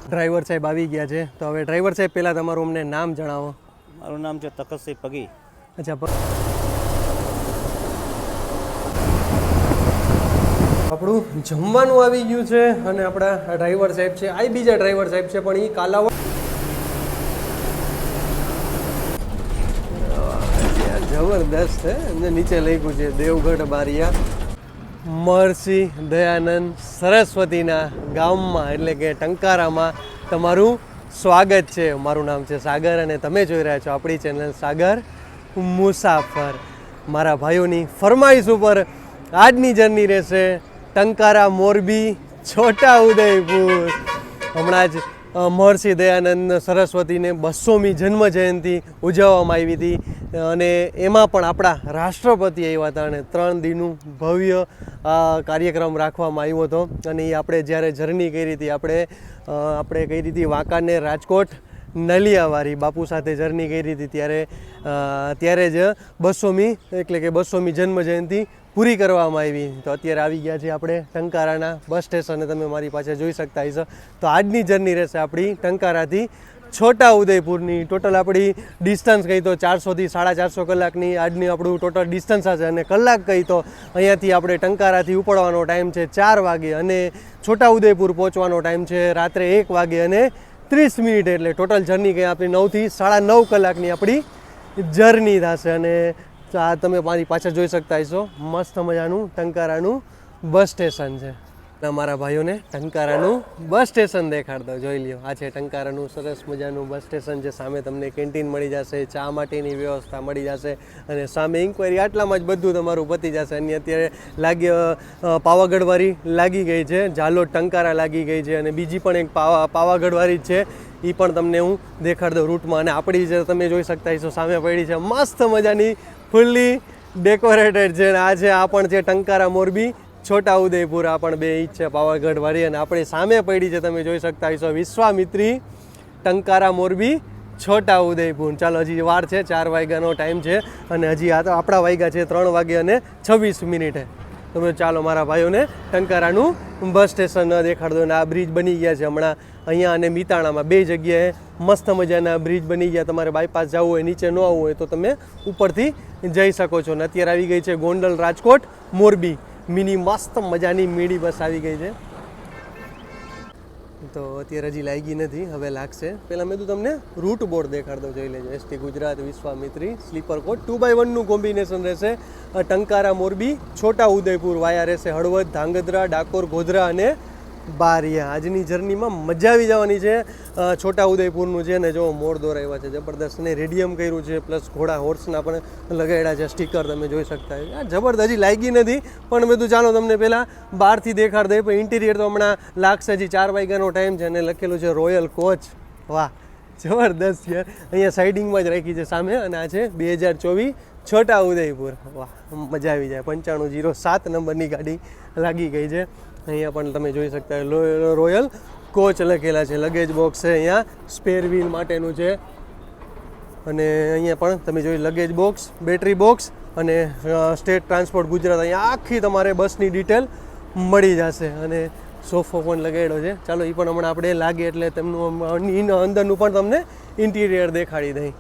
Driver સાહેબ આવી ગયા છે. તો હવે ડ્રાઈવર સાહેબ પહેલાં તમારું અમને નામ જણાવો. મારું નામ છે તકતસિંહ પગી. અચ્છા, આપણું જમવાનું આવી ગયું છે અને આપણા ડ્રાઈવર સાહેબ છે. આ બીજા ડ્રાઈવર સાહેબ છે પણ એ કાલાવડ જબરદસ્ત છે. એમને નીચે લખ્યું છે દેવગઢ બારિયા મહર્ષિ દયાનંદ સરસ્વતીના ગામમાં એટલે કે ટંકારામાં તમારું સ્વાગત છે. મારું નામ છે સાગર અને તમે જોઈ રહ્યા છો આપણી ચેનલ સાગર મુસાફર. મારા ભાઈઓની ફરમાઈશ ઉપર આજની જર્ની રહેશે ટંકારા મોરબી છોટા ઉદયપુર. હમણાં જ મહર્ષિ દયાનંદ સરસ્વતીને 200મી જન્મ જયંતિ ઉજવવામાં આવી હતી અને એમાં પણ આપણા રાષ્ટ્રપતિ આવ્યા હતા અને 3 દિનનું ભવ્ય કાર્યક્રમ રાખવામાં આવ્યો હતો. અને એ આપણે જ્યારે જર્ની કરી હતી આપણે કરી હતી વાંકાનેર રાજકોટ નલિયાવાળી બાપુ સાથે જર્ની કરી હતી ત્યારે જ 200મી એટલે કે 200મી જન્મ જયંતિ પૂરી કરવામાં આવી. તો અત્યારે આવી ગયા છીએ આપણે ટંકારાના બસ સ્ટેશને. તમે મારી પાસે જોઈ શકતા હશો. તો આજની જર્ની રહેશે આપણી ટંકારાથી છોટા ઉદયપુરની. ટોટલ આપણી ડિસ્ટન્સ કહી તો 400થી 450 કલાકની આજની આપણું ટોટલ ડિસ્ટન્સ હશે. અને કલાક કહી તો અહીંયાથી આપણે ટંકારાથી ઉપડવાનો ટાઈમ છે 4 વાગે અને છોટા ઉદયપુર પહોંચવાનો ટાઈમ છે રાત્રે 1 વાગે અને 30 મિનિટ. એટલે ટોટલ જર્ની કંઈ આપણી 9થી 9.5 કલાકની આપણી જર્ની થશે. અને આ તમે મારી પાછળ જોઈ શકતા હશો મસ્ત મજાનું ટંકારાનું બસ સ્ટેશન છે. મારા ભાઈઓને ટંકારાનું બસ સ્ટેશન દેખાડતો જોઈ લ્યો. આ છે ટંકારાનું સરસ મજાનું બસ સ્ટેશન છે. સામે તમને કેન્ટીન મળી જશે, ચા માટેની વ્યવસ્થા મળી જશે અને સામે ઇન્ક્વાયરી આટલામાં જ બધું તમારું પતી જશે. અને અત્યારે પાવાગઢવાળી લાગી ગઈ છે, ઝાલોદ ટંકારા લાગી ગઈ છે અને બીજી પણ એક પાવાગઢવાળી જ છે. એ પણ તમને હું દેખાડ દઉં રૂટમાં. અને આપણી જે તમે જોઈ શકતા હશો સામે પડી છે મસ્ત મજાની ફૂલ્લી ડેકોરેટેડ છે. આ પણ છે ટંકારા મોરબી છોટા ઉદયપુર. આ પણ 2 ઈચ છે પાવાગઢવાળી. અને આપણી સામે પડી છે તમે જોઈ શકતા હશો વિશ્વામિત્રી ટંકારા મોરબી છોટા ઉદયપુર. ચાલો હજી વાર છે, 4 વાગ્યાનો ટાઈમ છે અને હજી આ તો આપણા વાગ્યા છે 3 વાગે અને 26 મિનિટે. તમે ચાલો મારા ભાઈઓને ટંકારાનું બસ સ્ટેશન દેખાડ દો. અને આ બ્રિજ બની ગયા છે હમણાં અહીંયા અને મિતાણામાં 2 જગ્યાએ મસ્ત મજાના બ્રિજ બની ગયા. તમારે બાયપાસ જવું હોય, નીચે ન આવવું હોય તો તમે ઉપરથી જઈ શકો છો. અને અત્યારે આવી ગઈ છે ગોંડલ રાજકોટ મોરબી મિની મસ્ત મજાની મીડી બસ આવી ગઈ છે. તો અત્યારે હજી લાગી નથી, હવે લાગશે. પહેલાં મેં તો તમને રૂટ બોર્ડ દેખાડ દઉં, જોઈ લેજો. ST Gujarat Vishwamitri sleeper coach 2x1નું કોમ્બિનેશન રહેશે. ટંકારા મોરબી છોટા ઉદયપુર વાયા રહેશે હળવદ, ધાંગધ્રા, ડાકોર, ગોધરા અને બારિયા. આજની જર્નીમાં મજા આવી જવાની છે. છોટા ઉદયપુરનું છે ને જો મોર દોરાવ્યા છે જબરદસ્ત ને રેડિયમ કર્યું છે, પ્લસ ઘોડા હોર્સના પણ લગાડ્યા છે સ્ટીકર તમે જોઈ શકતા હોય. જબરદસ્ત હજી લાગી નથી પણ મેં તો ચાલો તમને પહેલાં બહારથી દેખાડ દઈએ. પણ ઇન્ટિરિયર તો હમણાં લાગશે. હજી 4 વાગ્યાનો ટાઈમ છે અને લખેલું છે રોયલ કોચ. વાહ જબરદસ્ત છે. અહીંયા સાઇડિંગમાં જ રાખી છે સામે. અને આ છે 2024 છોટા ઉદયપુર. વાહ મજા આવી જાય. 9507 નંબરની ગાડી લાગી ગઈ છે. અહીંયા પણ તમે જોઈ શકતા હોય રોયલ કોચ લખેલા છે. લગેજ બોક્સ છે, અહીંયા સ્પેર વ્હીલ માટેનું છે. અને અહીંયા પણ તમે જોઈ લગેજ બોક્સ, બેટરી બોક્સ અને સ્ટેટ ટ્રાન્સપોર્ટ ગુજરાત. અહીંયા આખી તમારે બસની ડિટેલ મળી જશે. અને સોફો પણ લગાડ્યો છે. ચાલો એ પણ હમણાં આપણે લાગે એટલે તેમનું અંદરનું પણ તમને ઇન્ટિરિયર દેખાડી દઈ.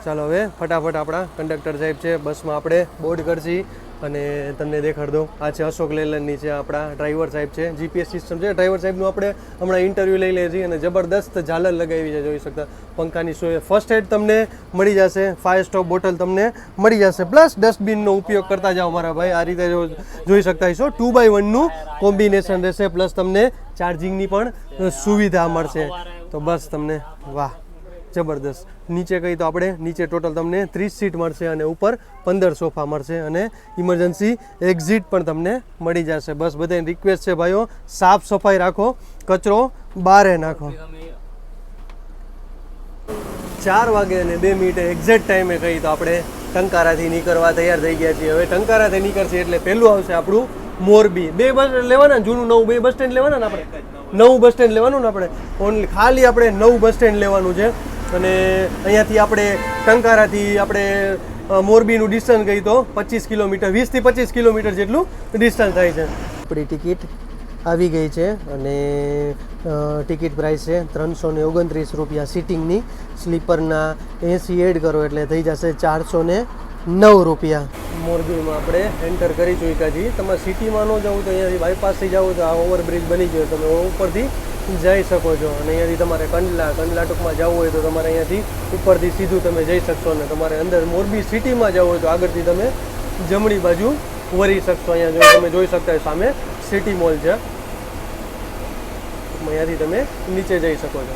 ચાલો હવે ફટાફટ આપણા કંડક્ટર સાહેબ છે બસમાં આપણે બોર્ડ કરશી અને તમને દેખાડ દો. આ છે અશોક લેલનની છે આપણા ડ્રાઈવર સાહેબ છે. જીપીએસ સિસ્ટમ છે ડ્રાઈવર સાહેબનું. આપણે હમણાં ઇન્ટરવ્યૂ લઈ લઈએ છીએ અને જબરદસ્ત ઝાલર લગાવી છે જોઈ શકતા. પંખાની સોય, ફર્સ્ટ એડ તમને મળી જશે, ફાયર સ્ટોપ બોટલ તમને મળી જશે, પ્લસ ડસ્ટબિનનો ઉપયોગ કરતા જાઓ મારા ભાઈ. આ રીતે જોઈ શકતા હશો 2x1નું કોમ્બિનેશન રહેશે, પ્લસ તમને ચાર્જિંગની પણ સુવિધા મળશે. તો બસ તમને વાહ જબરદસ્ત. નીચે કહી તો આપણે નીચે ટોટલ તમને 30 સીટ મળશે અને ઉપર 15 સોફા મળશે અને ઇમરજન્સી એક્ઝિટ પણ તમને મળી જશે. બસ બધાને રિક્વેસ્ટ છે ભાઈઓ, સાફ સફાઈ રાખો, કચરો બહાર નાખો. 4 વાગે અને 2 મિનિટે એક્ઝેક્ટ ટાઈમે કહી તો આપણે ટંકારાથી નીકળવા તૈયાર થઈ ગયા છીએ. હવે ટંકારાથી નીકળશે એટલે પહેલું આવશે આપણું મોરબી. 2 બસ લેવાના, જૂનું નવું 2 બસ સ્ટેન્ડ લેવાના ને આપણે, નવું બસ સ્ટેન્ડ લેવાનું ને આપણે, ઓનલી ખાલી આપણે નવું બસ સ્ટેન્ડ લેવાનું છે. અને અહીંયાથી આપણે ટંકારાથી આપણે મોરબીનું ડિસ્ટન્સ કહી તો 25 કિલોમીટર, 20 થી 25 કિલોમીટર જેટલું ડિસ્ટન્સ થાય છે. આપણી ટિકિટ આવી ગઈ છે અને ટિકિટ પ્રાઇસ છે 329 રૂપિયા સિટિંગની. સ્લીપરના 80 એડ કરો એટલે થઈ જશે 409 રૂપિયા. મોરબીમાં આપણે એન્ટર કરી ચૂક્યા છીએ. તમારે સિટીમાં ન જવું તો અહીંયાથી બાયપાસથી જવું તો આ ઓવરબ્રિજ બની ગયો, તમે ઉપરથી જઈ શકો છો. અને અહીંયાથી તમારે કંડલા ટૂંકમાં જવું હોય તો તમારે અહીંયાથી ઉપરથી સીધું તમે જઈ શકશો. અને તમારે અંદર મોરબી સિટીમાં જવું હોય તો આગળથી તમે જમણી બાજુ વળી શકશો. અહીંયા તમે જોઈ શકતા હોય સામે સિટી મોલ છે, અહીંયાથી તમે નીચે જઈ શકો છો.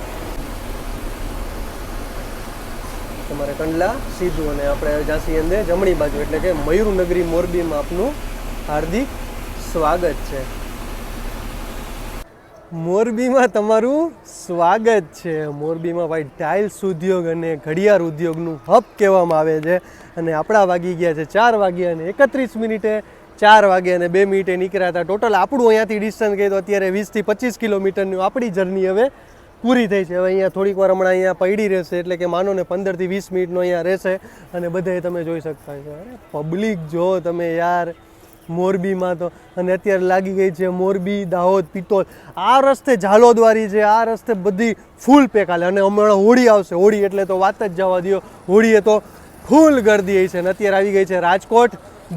તમારે કંડલા સીધું અને આપણે ઝાંસી અંદર જમણી બાજુ, એટલે કે મયુરનગરી મોરબીમાં આપનું હાર્દિક સ્વાગત છે. મોરબીમાં તમારું સ્વાગત છે. મોરબીમાં ભાઈ ટાઇલ્સ ઉદ્યોગ અને ઘડિયાળ ઉદ્યોગનું હબ કહેવામાં આવે છે. અને આપણા વાગી ગયા છે 4 વાગ્યા અને 31 મિનિટે. 4 વાગે અને 2 મિનિટે નીકળ્યા હતા. ટોટલ આપણું અહીંયાથી ડિસ્ટન્સ કહી તો અત્યારે 20 થી 25 કિલોમીટરની આપણી જર્ની હવે પૂરી થઈ છે. હવે અહીંયા થોડીક વાર હમણાં અહીંયા પડી રહેશે, એટલે કે માનો ને 15 થી 20 મિનિટનો અહીંયા રહેશે. અને બધાએ તમે જોઈ શકતા છો, અરે પબ્લિક જો તમે યાર મોરબીમાં તો. અને અત્યારે લાગી ગઈ છે મોરબી, દાહોદ, પિત્તોલ. આ રસ્તે ઝાલોદવારી છે, આ રસ્તે બધી ફૂલ પેક હાલે. અને હમણાં હોળી આવશે, હોળી એટલે તો વાત જ જવા દો. હોળીએ તો ફૂલ ગરદી છે. અને અત્યારે આવી ગઈ છે રાજકોટ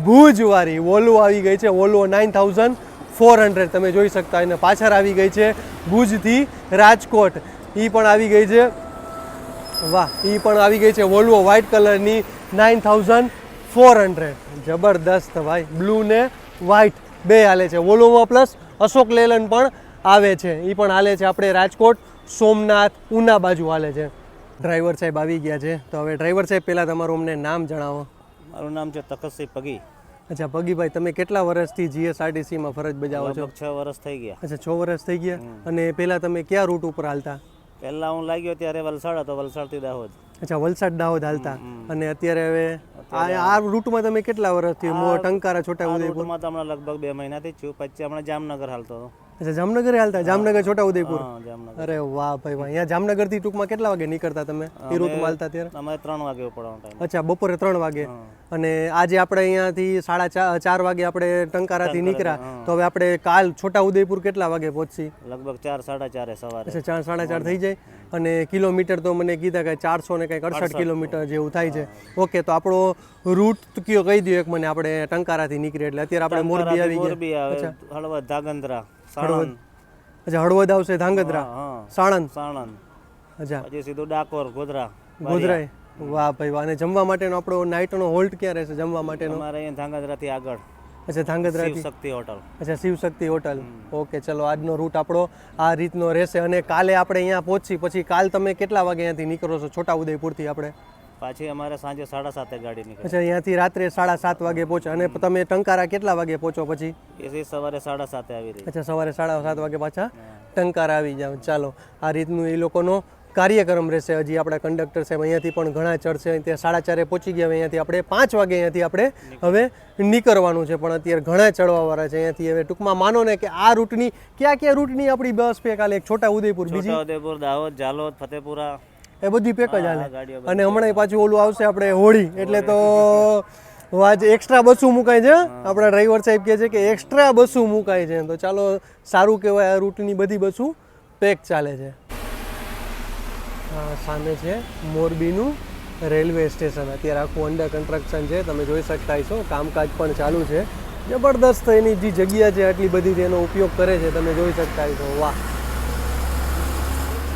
ભુજવારી. વોલ્વો આવી ગઈ છે, વોલ્વો 9400 તમે જોઈ શકતા. અને પાછળ આવી ગઈ છે ભુજથી રાજકોટ, એ પણ આવી ગઈ છે. વાહ, એ પણ આવી ગઈ છે વોલ્વો વ્હાઇટ કલરની 9400. જબરદસ્ત ભાઈ, બ્લુ ને વ્હાઇટ બે હાલે છે વોલ્વોમાં. પ્લસ અશોક લેલન પણ આવે છે, એ પણ હાલે છે આપણે રાજકોટ, સોમનાથ, ઉના બાજુ હાલે છે. ડ્રાઈવર સાહેબ આવી ગયા છે. તો હવે ડ્રાઈવર સાહેબ પહેલાં તમારું અમને નામ જણાવો. મારું નામ છે તકસસિંહ પગી. અચ્છા પગીભાઈ, તમે કેટલા વર્ષથી જીએસઆરટીસીમાં ફરજ બજાવો છો? 6 વર્ષ થઈ ગયા. અચ્છા 6 વર્ષ થઈ ગયા. અને પહેલાં તમે કયા રૂટ ઉપર હાલતા? પહેલા હું લાગ્યો ત્યારે વલસાડ હતો, વલસાડથી દાહોદ. અચ્છા વલસાડ દાહોદ હાલતા. અને અત્યારે હવે આ રૂટમાં તમે કેટલા વર્ષથી ટંકારા છોટાઉદેપુર? રૂટમાં તો હમણાં લગભગ 2 મહિનાથી જ છું. પછી હમણાં જામનગર હાલતો હતો. અચ્છા જામનગર હાલતા, જામનગર છોટાઉદેપુર. હા જામનગર. અરે વાહ ભાઈ વાહ. અહીંયા જામનગરથી ટૂંકમાં કેટલા વાગે નીકળતા તમે એ રૂટમાં હાલતા ત્યારે? અમારે 3 વાગે ઉપડવાનો ટાઈમ. અચ્છા બપોરે 3 વાગે. અને આજે આપણે અહીંયાથી 4:30 વાગે આપણે ટંકારાથી નીકળ્યા, તો હવે આપણે કાલ છોટાઉદેપુર કેટલા વાગે પહોંચી? લગભગ 4-4:30 સવારે. અચ્છા 4-4:30 થઈ જાય. અને કિલોમીટર તો મને કીધા કે 400 ને કંઈક 68 કિલોમીટર જેવું થાય છે. ઓકે, તો આપણો રૂટ કયો કહી દો એક મને. આપણે ટંકારાથી નીકળીએ એટલે અત્યારે આપણે મોરબી આવી ગયા. મોરબી આવે, હળવદ, ધાંગધ્રા, સાણંદ. અચ્છા હળવદ આવશે, ધાંગધ્રા, સાણંદ. અચ્છા પછી સીધું ડાકોર, ગોધરા. વાહ ભાઈ વાહ. અને જમવા માટેનો આપણો નાઇટનો હોલ્ટ ક્યાં રહેશે જમવા માટેનો? અમારે અહીંયા ધાંગધ્રાથી આગળ. અચ્છા ધાંગધ્રાથી શક્તિ હોટલ. અચ્છા શિવશક્તિ હોટલ. ઓકે, ચલો આજનો રૂટ આપણો આ રીતનો રહેશે. અને કાલે આપણે અહીંયા પહોંચી પછી કાલ તમે કેટલા વાગે અહીંયાથી નીકળો છો છોટાઉદેપુરથી? આપણે પાછી અમારે સાંજે 7:30 ગાડી નીકળે. અચ્છા અહીંયાથી રાત્રે 7:30 વાગે પહોંચો. અને તમે ટંકારા કેટલા વાગે પહોંચો પછી? એ સવારે 7:30 આવી રહી. અચ્છા સવારે 7:30 વાગે પાછા ટંકારા આવી જાવ. ચાલો આ રીતનું એ લોકોનો કાર્યક્રમ રહેશે. હજી આપણા કંડક્ટર સાહેબ અહીંયાથી પણ ઘણા ચડશે. ત્યાં 4:30 પહોંચી ગયા. અહીંયાથી આપણે 5 વાગે અહીંયાથી આપણે હવે નીકળવાનું છે. પણ અત્યારે ઘણા ચડવાવાળા છે અહીંયાથી. હવે ટૂંકમાં માનો ને કે આ રૂટની કયા રૂટની આપણી બસ પે કાલે? એક છોટાઉદેપુર, બીજી છોટાઉદેપુર, દાહોદ, ઝાલોદ, ફતેપુરા, એ બધી પેક જ હાલે. અને હમણાં પાછું ઓલું આવશે આપણે હોળી, એટલે તો આજ એક્સ્ટ્રા બસો મુકાય છે. આપણા ડ્રાઈવર સાહેબ કહે છે કે એક્સ્ટ્રા બસો મુકાય છે. તો ચાલો સારું કહેવાય, આ રૂટની બધી બસો પેક ચાલે છે. સામે છે મોરબીનું રેલવે સ્ટેશન. અત્યારે આખું અંડર કન્સ્ટ્રક્શન છે, તમે જોઈ શકતા છો. કામકાજ પણ ચાલુ છે. જબરદસ્ત એની જે જગ્યા છે આટલી બધી તેનો ઉપયોગ કરે છે, તમે જોઈ શકતા છો. વાહ.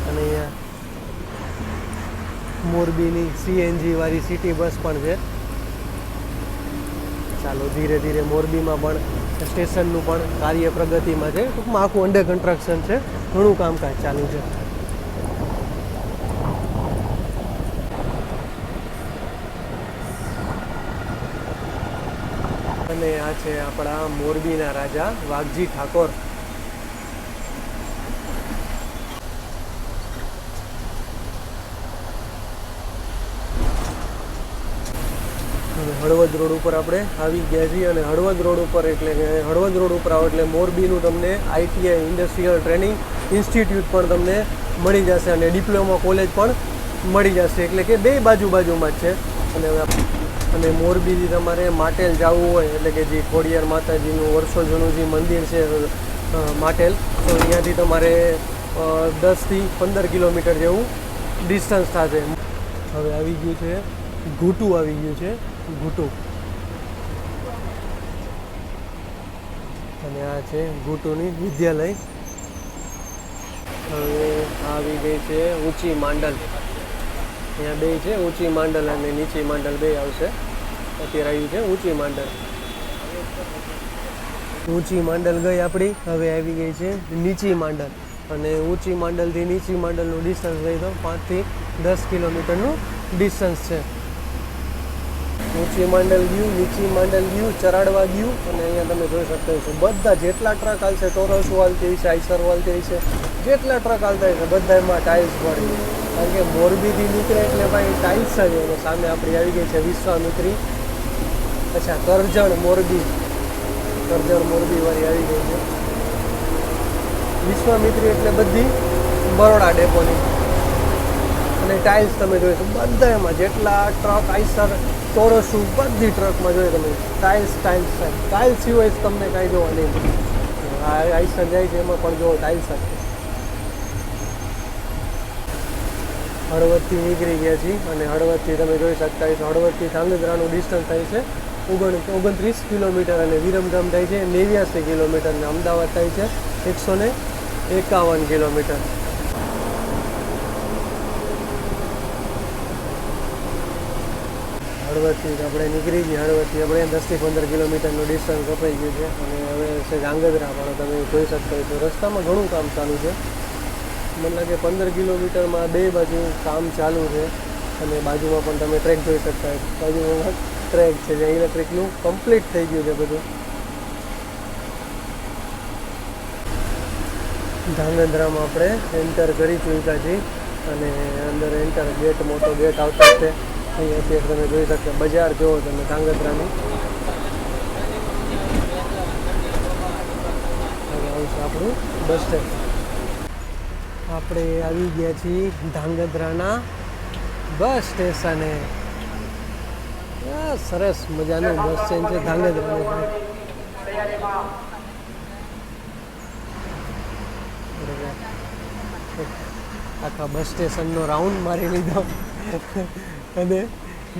અને અહીંયા મોરબીની સીએનજી વાળી સિટી બસ પણ છે. ચાલો ધીરે ધીરે મોરબીમાં પણ સ્ટેશનનું પણ કાર્ય પ્રગતિમાં છે. ટૂંકમાં આખું અંડર કન્સ્ટ્રક્શન છે, ઘણું કામકાજ ચાલુ છે. અને આ છે આપણા મોરબીના રાજા વાઘજી ઠાકોર. હળવદ રોડ ઉપર આપણે આવી ગયા છીએ અને હળવદ રોડ ઉપર એટલે કે હળવદ રોડ ઉપર આવો એટલે મોરબીનું તમને આઈટીઆઈ ઇન્ડસ્ટ્રીયલ ટ્રેનિંગ ઇન્સ્ટિટ્યૂટ પણ તમને મળી જશે અને ડિપ્લોમા કોલેજ પણ મળી જશે એટલે કે બે બાજુમાં જ છે અને મોરબીથી તમારે માટેલ જવું હોય એટલે કે જે ખોડિયાર માતાજીનું વર્ષો જૂનું જે મંદિર છે માટેલ તો અહીંયાથી તમારે 10થી 15 કિલોમીટર જેવું ડિસ્ટન્સ થશે. હવે આવી ગયું છે ઘૂંટું આવી ગયું છે ઘૂંટું અને આ છે ઘૂંટુની વિદ્યાલય. હવે આવી ગઈ છે ઊંચી માંડલ. અહીંયા બે છે ઊંચી માંડલ અને નીચી માંડલ બે આવશે. અત્યારે આવ્યું છે ઊંચી માંડલ. ઊંચી માંડલ ગઈ આપણી. હવે આવી ગઈ છે નીચી માંડલ અને ઊંચી માંડલથી નીચી માંડલનું ડિસ્ટન્સ લઈ તો 5 થી 10 કિલોમીટરનું ડિસ્ટન્સ છે. ઊંચી માંડલ ગયું, નીચી માંડલ ગયું, ચરાડવા ગયું અને અહીંયા તમે જોઈ શકતા છો બધા જેટલા ટ્રક હાલશે ટોરસો હાલતી હશે, આઈસર હાલતી હશે, જેટલા ટ્રક હાલતા હશે બધા એમાં ટાઇલ્સ વાળી. કારણ કે મોરબીથી નીકળે એટલે ભાઈ ટાઇલ્સ જ અને સામે આપણી આવી ગઈ છે વિશ્વામિત્રી. અચ્છા કરજણ મોરબી વાળી આવી ગઈ છે. વિશ્વામિત્રી એટલે બધી બરોડા ડેપોની અને ટાઇલ્સ તમે જોઈ બધા એમાં જેટલા ટ્રક આઈસર ટોરસો બધી ટ્રકમાં જોઈએ તમે ટાઇલ્સ સિવાય તમને કાંઈ જોવા નહીં. આ આઈસર જાય છે એમાં પણ જો ટાઇલ્સ જ. હળવદથી નીકળી ગયા છીએ અને હળવદથી તમે જોઈ શકતા હશો હળવદથી ધાંગધ્રાનું ડિસ્ટન્સ થાય છે 29 કિલોમીટર અને વિરમગામ થાય છે 89 કિલોમીટર અને અમદાવાદ થાય છે 151 કિલોમીટર. હળવદથી આપણે નીકળી ગયા. હળવદથી આપણે 10 થી 15 કિલોમીટરનું ડિસ્ટન્સ કપાઈ ગયું છે અને હવે છે ધાંગધ્રા પણ તમે જોઈ શકતા હશો રસ્તામાં ઘણું કામ ચાલુ છે. મને લાગે 15 કિલોમીટરમાં બે બાજુ કામ ચાલુ છે અને બાજુમાં પણ તમે ટ્રેક જોઈ શકતા હશો. બાજુમાં ટ્રેક છે જે ઇલેક્ટ્રિકનું કમ્પ્લીટ થઈ ગયું છે બધું. ધાંગધ્રામાં આપણે એન્ટર કરી ચૂક્યા છીએ અને અંદર એન્ટર ગેટ મોટો ગેટ આવતો છે. અહીંયાથી તમે જોઈ શકશો બજાર જુઓ તમે ધાંગધ્રાની. હવે આવશે આપણું બસ સ્ટેન્ડ. આપણે આવી ગયા છીએ ધાંગધ્રાના બસ સ્ટેશને. સરસ મજાનું બસ સ્ટેન્ડ છે ધાંગધ્રાનું. આખા બસ સ્ટેશનનો રાઉન્ડ મારી લીધો અને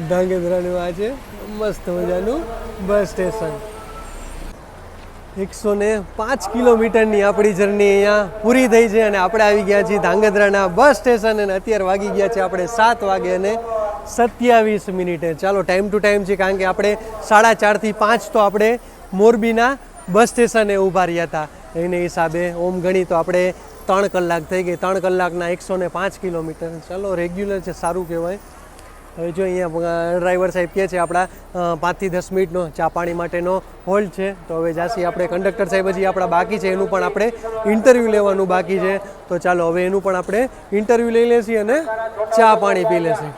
ધાંગધ્રાનું આ છે મસ્ત મજાનું બસ સ્ટેશન. 105 કિલોમીટરની આપણી જર્ની અહીંયા પૂરી થઈ છે અને આપણે આવી ગયા છીએ ધાંગધ્રાના બસ સ્ટેશન અને અત્યારે વાગી ગયા છે આપણે 7 વાગે અને 27 મિનિટે. ચાલો ટાઈમ ટુ ટાઈમ છે કારણ કે આપણે 4:30 થી 5 તો આપણે મોરબીના બસ સ્ટેશને ઊભા રહ્યા હતા. એને હિસાબે ઓમ ગણી તો આપણે 3 કલાક થઈ ગઈ. 3 કલાકના 105 કિલોમીટર. ચાલો રેગ્યુલર છે સારું કહેવાય. હવે જો અહીંયા ડ્રાઈવર સાહેબ કહે છે આપણા 5 થી 10 મિનિટનો ચા પાણી માટેનો હોલ્ડ છે તો હવે જાસી આપણે કંડક્ટર સાહેબ હજી આપણા બાકી છે એનું પણ આપણે ઇન્ટરવ્યૂ લેવાનું બાકી છે તો ચાલો હવે એનું પણ આપણે ઇન્ટરવ્યૂ લઈ લેશી અને ચા પાણી પી લેશી.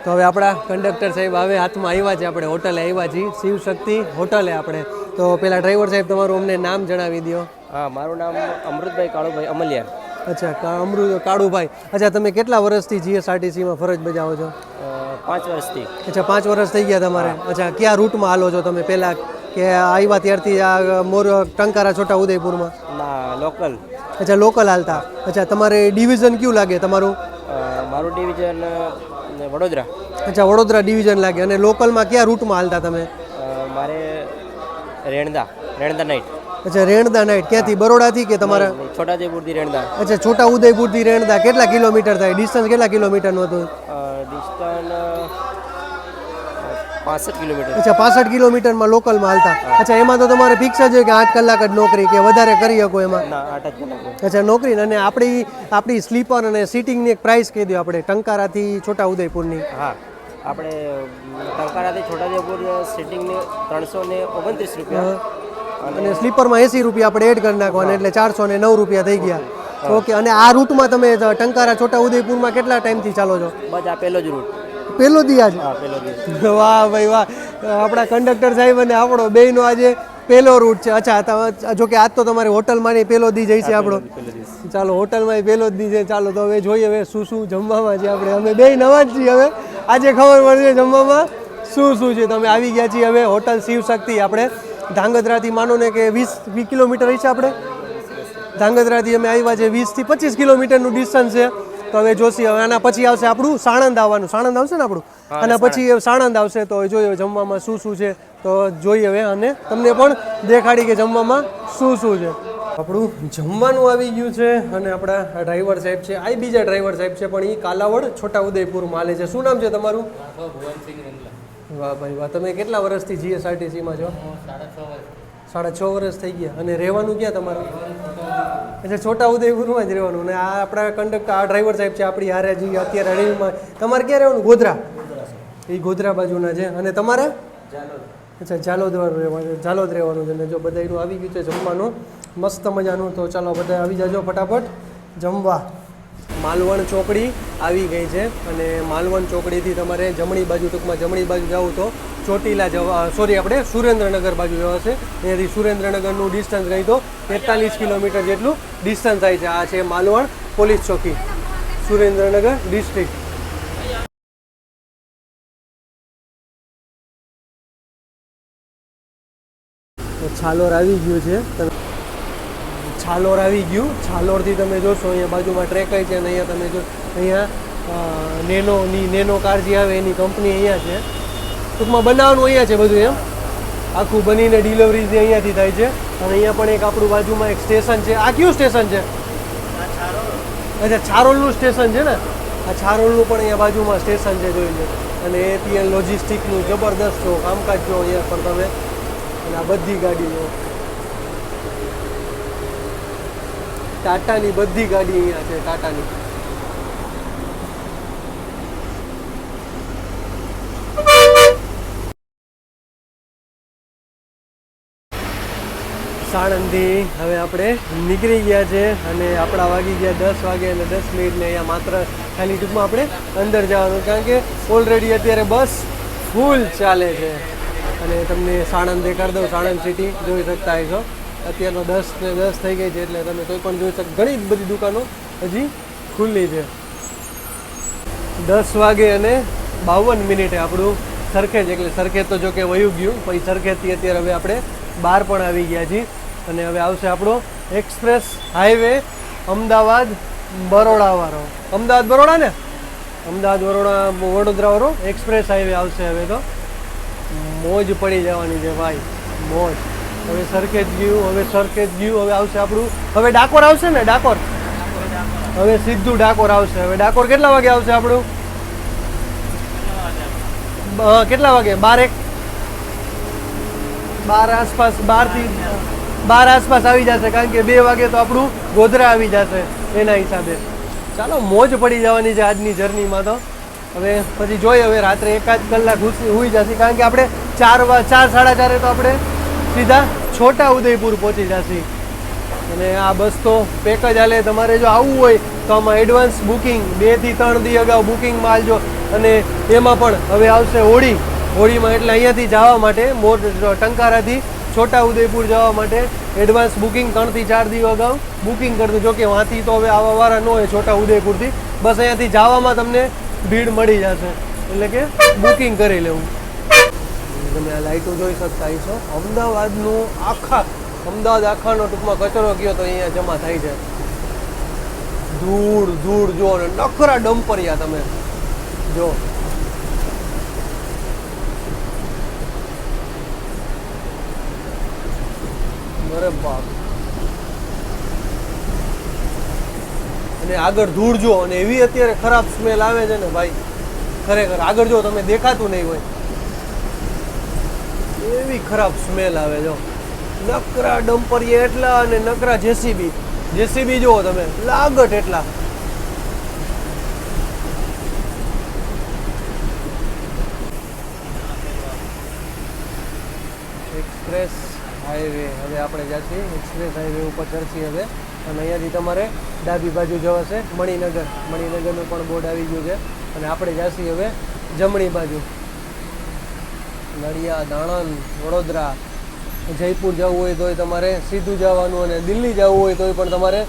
તો હવે આપણા કંડક્ટર સાહેબ હવે હાથમાં આવ્યા છે. આપણે હોટલે આવ્યા છીએ શિવશક્તિ હોટલે આપણે. તો પેલા ડ્રાઈવર સાહેબ તમારું અમને નામ જણાવી દો. હા, મારું નામ અમૃતભાઈ કાળુભાઈ અમલિયા. અચ્છા કાળુભાઈ. અચ્છા તમે કેટલા વર્ષથી જીએસઆરટીસીમાં ફરજ બજાવો છો? 5 વર્ષથી. અચ્છા 5 વર્ષ થઈ ગયા તમારે. અચ્છા કયા રૂટમાં હાલો છો તમે પહેલાં કે આવ્યા ત્યારથી આ ટંકારા છોટા ઉદયપુરમાં? ના, લોકલ. અચ્છા લોકલ હાલતા. અચ્છા તમારે ડિવિઝન કયું લાગે તમારું? મારું ડિવિઝન વડોદરા. અચ્છા વડોદરા ડિવિઝન લાગે. અને લોકલમાં કયા રૂટમાં હાલતા તમે? મારે રેણદા નાઇટ. અચ્છા રેણદા નાઇટ. ક્યાંથી? બરોડાથી કે તમારા? છોટાઉદેપુરથી રેણદા. અચ્છા છોટા ઉદયપુરથી રેણદા. કેટલા કિલોમીટર થાય? ડિસ્ટન્સ કેટલા કિલોમીટરનું હતું? Distance 65 kilometre. અચ્છા 65 કિલોમીટરમાં લોકલમાં હાલતા. અચ્છા એમાં તો તમારે ફિક્સ જ છે કે 8 કલાક જ નોકરી કે વધારે કરી શકો એમાં? ના 8 જ કલાક. અચ્છા નોકરી. અને આપણી સ્લીપર અને સિટિંગની એક પ્રાઇસ કહી દો આપણે ટંકારાથી છોટાઉદેપુરની. હા આપણે ટંકારાથી છોટાઉદેપુર સિટિંગની 329 રૂપિયા અને સ્લીપરમાં 80 રૂપિયા આપણે એડ કરી નાખવાના એટલે 409 રૂપિયા થઈ ગયા. ઓકે. અને આ રૂટમાં તમે ટંકારા છોટાઉદેપુરમાં કેટલા ટાઈમથી ચાલો છો? બસ આ પહેલો જ રૂટ. પહેલો દી આજ? હા પહેલો દિવસ. વાહ ભાઈ વાહ. આપણા કંડક્ટર સાહેબ અને આપણો બેયનો આજે પહેલો રૂટ છે. અચ્છા જો કે આજ તો તમારી હોટલમાં પહેલો દી જઈ છે આપણો. ચાલો હોટલમાં પહેલો જ દી છે. ચાલો તો હવે જોઈએ હવે શું જમવામાં છે આપણે. અમે બે નવા જ છીએ હવે આજે ખબર પડશે જમવામાં શું છે. તમે આવી ગયા છીએ હવે હોટલ શિવશક્તિ. આપણે ધાંગધ્રાથી માનો ને કે 20 કિલોમીટર છે આપણે ધાંગધ્રાથી અમે આવ્યા છે 20 થી 25 કિલોમીટરનું ડિસ્ટન્સ છે. તો હવે જોશી હવે આના પછી આવશે આપણું સાણંદ આવવાનું. સાણંદ આવશે ને આપણું આના પછી સાણંદ આવશે. તો જોઈએ જમવામાં શું છે તો જોઈએ હવે અને તમને પણ દેખાડી કે જમવામાં શું છે. આપણું જમવાનું આવી ગયું છે અને આપણા ડ્રાઈવર સાહેબ છે. આ બીજા ડ્રાઈવર સાહેબ છે પણ એ કાલાવડ છોટાઉદેપુરમાં હાલે છે. શું નામ છે તમારું? વાહ ભાઈ વાહ. તમે કેટલા વર્ષથી જીએસઆરટીસીમાં છો? 6.5 વર્ષ થઈ ગયા. અને રહેવાનું ક્યાં તમારું? એટલે છોટાઉદેપુરમાં જ રહેવાનું. અને આ આપણા કંડક્ટર આ ડ્રાઈવર સાહેબ છે આપણી હારે જે અત્યારે અડીમાં. તમારે ક્યાં રહેવાનું? ગોધરા. એ ગોધરા બાજુના છે. અને તમારે? અચ્છા ઝાલોદ રહેવાનું છે. ને જો બધાનું આવી ગયું છે જમવાનું મસ્ત મજાનું. તો ચાલો બધા આવી જાજો ફટાફટ જમવા. માલવણ ચોકડી આવી ગઈ છે અને માલવણ ચોકડીથી તમારે જમણી બાજુ ટૂંકમાં જમણી બાજુ જાવ તો ચોટીલા આપણે સુરેન્દ્રનગર બાજુ જવાશે. અહીંયાથી સુરેન્દ્રનગરનું ડિસ્ટન્સ ગઈ તો 43 કિલોમીટર જેટલું ડિસ્ટન્સ થાય છે. આ છે માલવણ પોલીસ ચોકી સુરેન્દ્રનગર ડિસ્ટ્રિક્ટ. છાલોર આવી ગયું છે. છાલોર આવી ગયું. છાલોરથી તમે જોશો અહીંયા બાજુમાં ટ્રેક છે અને અહીંયા તમે જો અહીંયા નેનો કાર જે આવે એની કંપની અહીંયા છે. ટૂંકમાં બનાવવાનું અહીંયા છે બધું એમ આખું બનીને ડિલિવરી જે અહીંયાથી થાય છે. અને અહીંયા પણ એક આપણું બાજુમાં એક સ્ટેશન છે. આ કયું સ્ટેશન છે? અચ્છા છારોલનું સ્ટેશન છે ને. આ છારોલનું પણ અહીંયા બાજુમાં સ્ટેશન છે જોઈ લો. અને એપીએલ લોજિસ્ટિકનું જબરદસ્ત જો કામકાજ જો અહીંયા પણ તમે. અને આ બધી ગાડીઓ ટાટાની બધી ગાડી અહીંયા છે. ટાટાની સાણંદથી હવે આપણે નીકળી ગયા છે અને આપણા વાગી ગયા 10 વાગે અને 10 મિનિટને અહીંયા માત્ર ખાલી ટૂંકમાં આપણે અંદર જવાનું કારણ કે ઓલરેડી અત્યારે બસ ફૂલ ચાલે છે. અને તમને સાણંદ દેખાડી દઉં. સાણંદ સિટી જોઈ શકતા હશો. અત્યારનો 10 ને 10 થઈ ગઈ છે એટલે તમે કોઈ પણ જોઈ શકો. ઘણી બધી દુકાનો હજી ખુલ્લી છે. 10 વાગે અને 52 મિનિટે આપણું સરખેજ એટલે સરખેજ તો જો કે વયું ગયું પછી સરખેજથી અત્યારે હવે આપણે બહાર પણ આવી ગયા છીએ. અને હવે આવશે આપણો એક્સપ્રેસ હાઈવે અમદાવાદ બરોડાવાળો. અમદાવાદ બરોડા ને વડોદરાવાળો એક્સપ્રેસ હાઈવે આવશે. હવે તો મોજ પડી જવાની છે ભાઈ મોજ. હવે સરખેજ ગયું હવે આવશે આપણું હવે ડાકોર આવશે ને. ડાકોર હવે સીધું ડાકોર આવશે. હવે ડાકોર કેટલા વાગે આવશે આપણું? કેટલા વાગે? 12 આસપાસ 12 આસપાસ આવી જશે કારણ કે 2 વાગે તો આપણું ગોધરા આવી જશે એના હિસાબે. ચાલો મોજ પડી જવાની છે આજની જર્નીમાં. તો હવે પછી જોઈએ હવે રાત્રે 1 કલાક હોઈ જશે કારણ કે આપણે 4 સાડા 4 તો આપણે સીધા છોટાઉદેપુર પહોંચી જશે. અને આ બસ તો પેક જ હાલે. તમારે જો આવવું હોય તો આમાં એડવાન્સ બુકિંગ 2 થી 3 દી અગાઉ બુકિંગમાં આવજો. અને એમાં પણ હવે આવશે હોળીમાં એટલે અહીંયાથી જવા માટે ટંકારાથી છોટાઉદેપુર જવા માટે એડવાન્સ બુકિંગ 3 થી 4 દિવસ અગાઉ બુકિંગ કરતું. જો કે વાંથી તો હવે આવવાવાળા ન હોય છોટાઉદેપુરથી. બસ અહીંયાથી જવામાં તમને ભીડ મળી જશે એટલે કે બુકિંગ કરી લેવું. તમે આ લાઇટો જોઈ શકતા હશો. અમદાવાદનો આખાનો ટૂંકમાં કચરો ગયો તો અહીંયા જમા થાય છે. ધૂળ જો ને નખરા ડમ્પરિયા તમે જો. અરે બાપ. અને આગળ ધૂળ જો અને એવી અત્યારે ખરાબ સ્મેલ આવે છે ને ભાઈ ખરેખર. આગળ જો તમે દેખાતું નહીં હોય એવી ખરાબ સ્મેલ આવે જો. નકરા ડમ્પરીએ એટલા અને નકરા જેસીબી જુઓ તમે, લાગટ એટલા. એક્સપ્રેસ હાઈવે, હવે આપણે જઈએ એક્સપ્રેસ હાઈવે ઉપર ચડશી હવે. અને અહીંયાથી તમારે ડાબી બાજુ જવાશે મણિનગરનું પણ બોર્ડ આવી ગયું છે. અને આપણે જઈએ હવે જમણી બાજુ, નડિયાદ, આણંદ, વડોદરા. જયપુર જવું હોય તોય તમારે સીધું જવાનું, અને દિલ્હી જવું હોય તોય પણ તમારે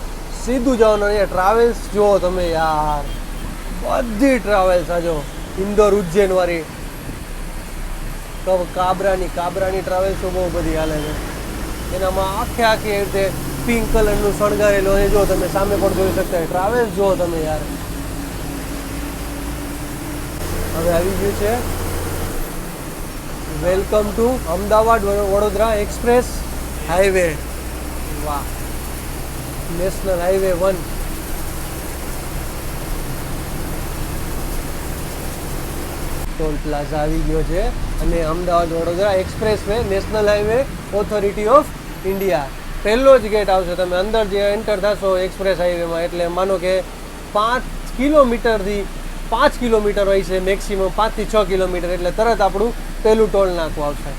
સીધું જવાનું. અહીંયા ટ્રાવેલ્સ જુઓ તમે યાર, બધી ટ્રાવેલ્સ આજો, ઇન્દોર ઉજ્જૈન વાળી, તો કાબરાની ટ્રાવેલ્સો બહુ બધી હાલે છે. એનામાં આખી રીતે પિંક કલરનું શણગારેલું હોય, જો તમે સામે પણ જોઈ શકતા ટ્રાવેલ્સ જુઓ તમે યાર. હવે આવી ગયું છે welcome to Ahmedabad Vadodara express highway. વાહ, નેશનલ હાઈવે 1. ટોલ પ્લાઝા આવી ગયો છે. અને Ahmedabad Vadodara express way national highway authority of India, પહેલો જ ગેટ આવશે. તમે અંદર જે એન્ટર થશો એક્સપ્રેસ હાઈવેમાં, એટલે માનો કે 5 કિલોમીટર હોય છે મેક્સિમમ, 5 થી 6 કિલોમીટર, એટલે તરત આપણું પહેલું ટોલ નાકું આવશે.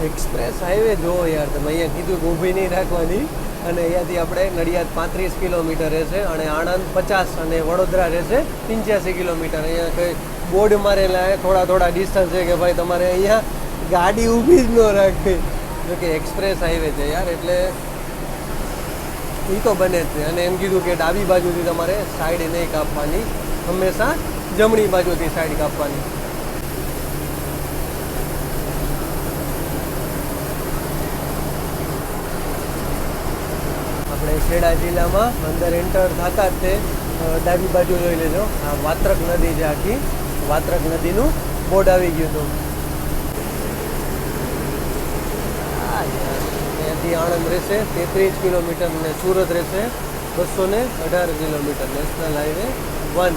એક્સપ્રેસ હાઈવે જો યાર તમે, અહીંયા કીધું કે ઊભી નહીં રાખવાની. અને અહીંયાથી આપણે નડિયાદ 35 કિલોમીટર રહેશે, અને આણંદ 50, અને વડોદરા રહેશે 85 કિલોમીટર. અહીંયા કંઈ બોર્ડ મારેલા થોડા ડિસ્ટન્સ છે કે ભાઈ તમારે અહીંયા ગાડી ઊભી જ ન રાખવી. જો કે એક્સપ્રેસ હાઈવે છે યાર, એટલે એ તો બને જ છે. અને એમ કીધું કે ડાબી બાજુથી તમારે સાઈડ નહીં કાપવાની, હંમેશા જમણી બાજુથી સાઈડ કાપવાની. આપણે ખેડા જિલ્લામાં અંદર એન્ટર થતા જ તે ડાબી બાજુ જોઈ લેજો, આ વાત્રક નદી છે, આખી વાત્રક નદીનું બોર્ડ આવી ગયું હતું. અહીંયાથી આણંદ રહેશે 33 કિલોમીટર, અને સુરત રહેશે 218 કિલોમીટર. National highway 1.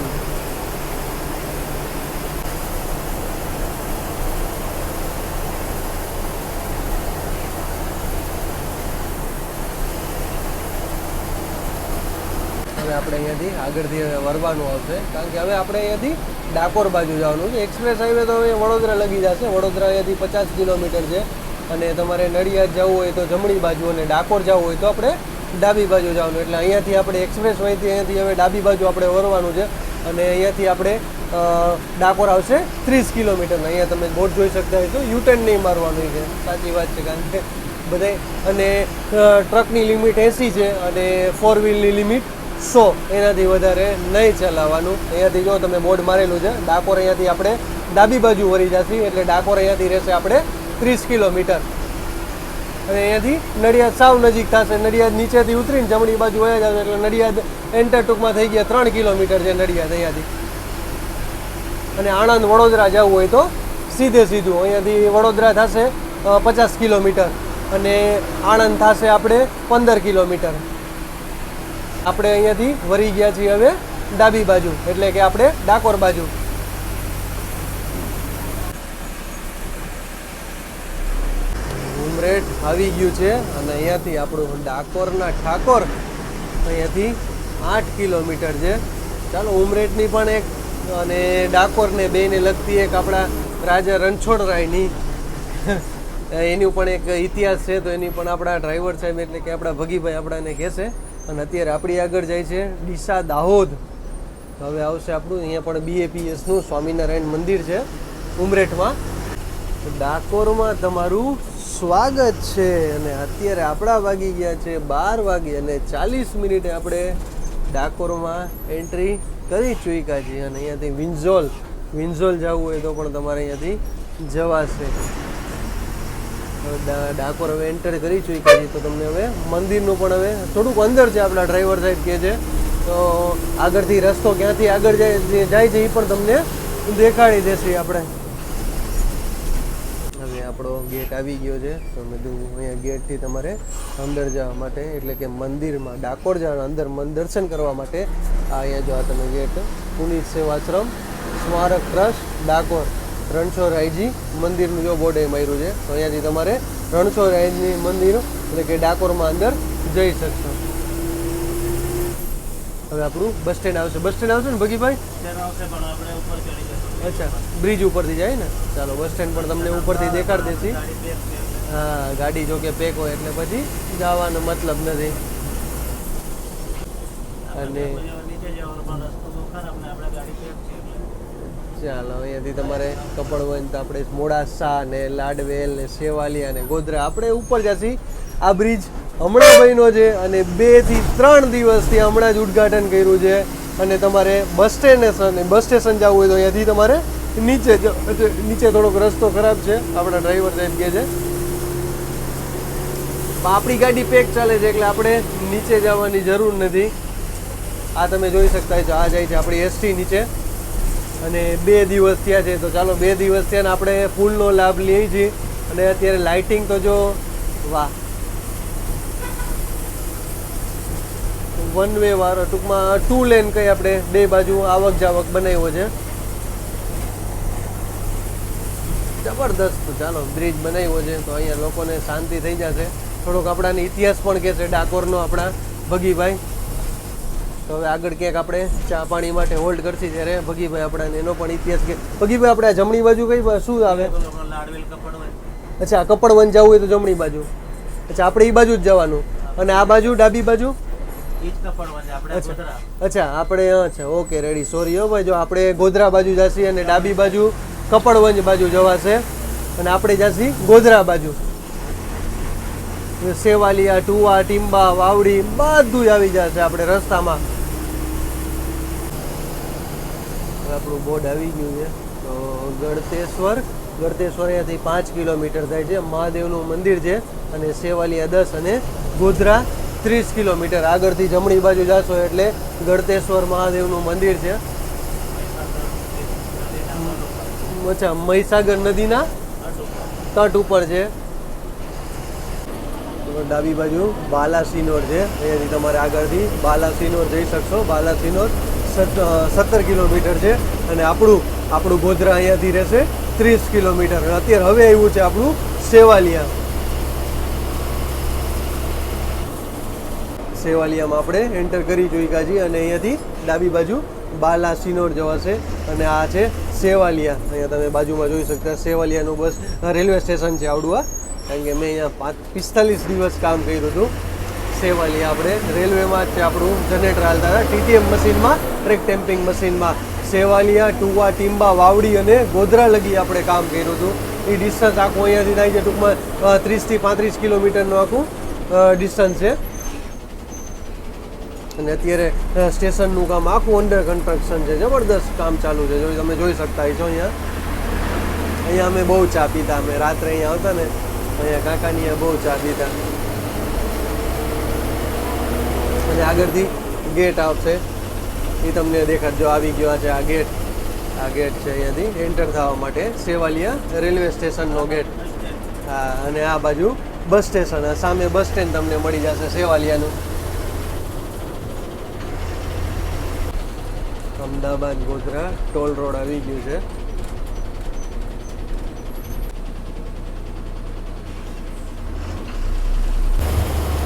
હવે આપણે અહીંયાથી આગળથી વરવાનું આવશે, કારણ કે હવે આપણે અહીંયાથી ડાકોર બાજુ જવાનું છે. એક્સપ્રેસ હાઈવે તો હવે વડોદરા લગી જશે. વડોદરા અહીંયાથી 50 કિલોમીટર છે. અને તમારે નડિયાદ જવું હોય તો જમણી બાજુ, અને ડાકોર જવું હોય તો આપણે ડાબી બાજુ જવાનું. એટલે અહીંયાથી આપણે એક્સપ્રેસ અહીંયાથી હવે ડાબી બાજુ આપણે વરવાનું છે. અને અહીંયાથી આપણે ડાકોર આવશે 30 કિલોમીટર. અહીંયા તમે બોર્ડ જોઈ શકતા હોય તો યુટર્ન નહીં મારવાનું છે. સાચી વાત છે, કારણ કે બધે, અને ટ્રકની લિમિટ 80 છે, અને 4 વ્હીલની લિમિટ 100, એનાથી વધારે નહીં ચલાવવાનું. અહીંયાથી જો તમે બોર્ડ મારેલું છે ડાકોર, અહીંયાથી આપણે ડાબી બાજુ વળી જશે. એટલે ડાકોર અહીંયાથી રહેશે આપણે 30 કિલોમીટર. અને અહીંયાથી નડિયાદ સાવ નજીક થશે. નડિયાદ નીચેથી ઉતરીને જમણી બાજુ વયા જશે, એટલે નડિયાદ એન્ટર ટૂંકમાં થઈ ગયા 3 કિલોમીટર છે નડિયાદ અહીંયાથી. અને આણંદ વડોદરા જવું હોય તો સીધું અહીંયાથી વડોદરા થશે 50 કિલોમીટર, અને આણંદ થશે આપણે 15 કિલોમીટર. આપણે અહીંયાથી વળી ગયા છીએ હવે ડાબી બાજુ, એટલે કે આપણે ડાકોર બાજુ. ઉમરેઠ આવી ગયું છે, અને અહીંયાથી આપણું ડાકોરના ઠાકોર અહીંયાથી 8 કિલોમીટર છે. ચાલો ઉમરેઠની પણ એક, અને ડાકોરને બેને લગતી એક આપણા રાજા રણછોડરાયની એની પણ એક ઇતિહાસ છે. તો એની પણ આપણા ડ્રાઈવર સાહેબ, એટલે કે આપણા ભગીભાઈ આપણાને કહેશે. અને અત્યારે આપણી આગળ જાય છે ડીસા દાહોદ. હવે આવશે આપણું અહીંયા પણ BAPSનું સ્વામિનારાયણ મંદિર છે ઉમરેઠમાં. ડાકોરમાં તમારું સ્વાગત છે. અને અત્યારે આપણા વાગી ગયા છે 12:40 આપણે ડાકોરમાં એન્ટ્રી કરી ચૂક્યા છીએ. અને અહીંયાથી વિન્ઝોલ જવું હોય તો પણ તમારે અહીંયાથી જવાશે. ડાકોર હવે એન્ટર કરી ચૂક્યા છીએ, તો તમને હવે મંદિરનું પણ હવે થોડુંક અંદર છે, આપણા ડ્રાઈવર સાહેબ કહે છે. તો આગળથી રસ્તો ક્યાંથી આગળ જાય છે એ પણ તમને દેખાડી દેશે આપણે. હવે આપણો ગેટ આવી ગયો છે. તો મેં કીધું અહીંયા ગેટથી તમારે અંદર જવા માટે એટલે કે મંદિરમાં ડાકોર જવા અંદર દર્શન કરવા માટે આ અહીંયા જો આ તમે ગેટ પુનિત સેવાશ્રમ સ્મારક ટ્રસ્ટ ડાકોર રણછોડરાયજી મંદિરનું જો બોર્ડ એ માર્યું છે. તો અહીંયાથી તમારે રણછોડરાયજી મંદિર એટલે કે ડાકોરમાં અંદર જઈ શકશો. હવે આપણું બસ સ્ટેન્ડ આવશે ને ભગીભાઈ? અચ્છા, બ્રિજ ઉપરથી જાય ને? ચાલો, બસ સ્ટેન્ડ પણ તમને ઉપરથી દેખાડી દેશી. હા, ગાડી જો કે પેક હોય એટલે પછી જવાનો મતલબ નથી. અને ચાલો, અહીંયાથી તમારે કપડવંજ આપણે મોડાસા ને લાડવેલ ને સેવાલિયા ને ગોધરા આપણે ઉપર જશી. આ બ્રિજ હમણાં બન્યો છે અને 2 થી 3 દિવસથી હમણાં જ ઉદ્ઘાટન કર્યું છે. અને તમારે બસ સ્ટેશન જવું હોય તો અહીંયાથી તમારે નીચે થોડોક રસ્તો ખરાબ છે, આપણા ડ્રાઈવર સાહેબ કહે છે. આપણી ગાડી પેક ચાલે છે એટલે આપણે નીચે જવાની જરૂર નથી. આ તમે જોઈ શકતા છો, આ જાય છે આપણી એસટી નીચે. અને 2 દિવસ થયા છે તો ચાલો 2 દિવસ થયા ને આપણે ફૂલનો લાભ લઈએ છીએ. અને અત્યારે લાઇટિંગ તો જો વાહ, 1 વે વાળો ટૂંકમાં 2 લેન કઈ આપણે 2 બાજુ આવક જાવક બનાવ્યો છે, જબરદસ્ત. ચાલો, બ્રિજ બનાવ્યો છે તો અહીંયા લોકોને શાંતિ થઈ જશે. થોડોક આપણાને ઇતિહાસ પણ કહે છે ડાકોરનો આપણા ભગીભાઈ. તો હવે આગળ ક્યાંક આપણે ચા પાણી માટે હોલ્ડ કરશી ત્યારે ભગીભાઈ આપણાને એનો પણ ઇતિહાસ કે. ભગીભાઈ આપણે આ જમણી બાજુ કઈ શું આવે? અચ્છા, કપડવંજ જવું હોય તો જમણી બાજુ. અચ્છા, આપણે એ બાજુ જ જવાનું. અને આ બાજુ ડાબી બાજુ? અચ્છા, આપણે અચ્છા, ઓકે, રેડી. સોરી હો ભાઈ, જો આપણે ગોધરા બાજુ જશી અને ડાબી બાજુ કપડવંજ બાજુ જવાશે અને આપણે જશી ગોધરા બાજુ. સેવાલિયા, ટુવા, ટીંબા, વાવડી બધું આવી જશે આપણે રસ્તામાં. આપણું બોર્ડ આવી ગયું છે. તો ગળતેશ્વર અહીંયાથી 5 કિલોમીટર થાય છે. મહાદેવનું મંદિર છે. અને સેવાલિયા 10 અને ગોધરા 30 કિલોમીટર. આગળથી જમણી બાજુ જશો એટલે ગળતેશ્વર મહાદેવનું મંદિર છે. અચ્છા, મહીસાગર નદીના તટ ઉપર છે. ડાબી બાજુ બાલાસિનોર છે. અહીંયાથી તમારે આગળથી બાલાસિનોર જઈ શકશો. બાલાસિનોર 17 કિલોમીટર છે. અને આપણું ગોધરા અહીંયાથી રહેશે 30 કિલોમીટર. અત્યારે હવે આવ્યું છે આપણું સેવાલિયામાં આપણે એન્ટર કરી ચૂક્યા છીએ. અને અહીંયાથી ડાબી બાજુ બાલાસિનોર જવાશે. અને આ છે સેવાલિયા. અહીંયા તમે બાજુમાં જોઈ શકતા સેવાલિયાનું બસ રેલવે સ્ટેશન છે આવડું. કારણ કે મેં અહીંયા 45 દિવસ કામ કર્યું હતું. સેવાલિયા આપણે રેલવેમાં જ છે. આપણું જનરેટર હાલતા હતા TTM મશીનમાં, ટ્રેક ટેમ્પિંગ મશીનમાં. સેવાલિયા, ટુવા, ટીંબા, વાવડી અને ગોધરા લગી આપણે કામ કર્યું હતું. એ ડિસ્ટન્સ આખું અહીંયાથી થાય છે ટૂંકમાં 30 થી 35 કિલોમીટરનું આખું ડિસ્ટન્સ છે. અને અત્યારે સ્ટેશનનું કામ આખું અંડર કન્સ્ટ્રક્શન છે. જબરદસ્ત કામ ચાલુ છે. તમે જોઈ શકતા છો. અહીંયા અમે બહુ ચા પીતા. અમે રાત્રે અહીંયા આવતા ને, અહીંયા કાકાની બહુ ચા પીતા. અને આગળથી ગેટ આવશે એ તમને દેખાડજો. આવી ગયો છે આ ગેટ. આ ગેટ છે અહીંયાથી એન્ટર થવા માટે સેવાલિયા રેલવે સ્ટેશનનો ગેટ. હા, અને આ બાજુ બસ સ્ટેશન. સામે બસ સ્ટેન્ડ તમને મળી જશે સેવાલિયાનું. અમદાવાદ ગોધરા ટોલ રોડ આવી ગયું છે.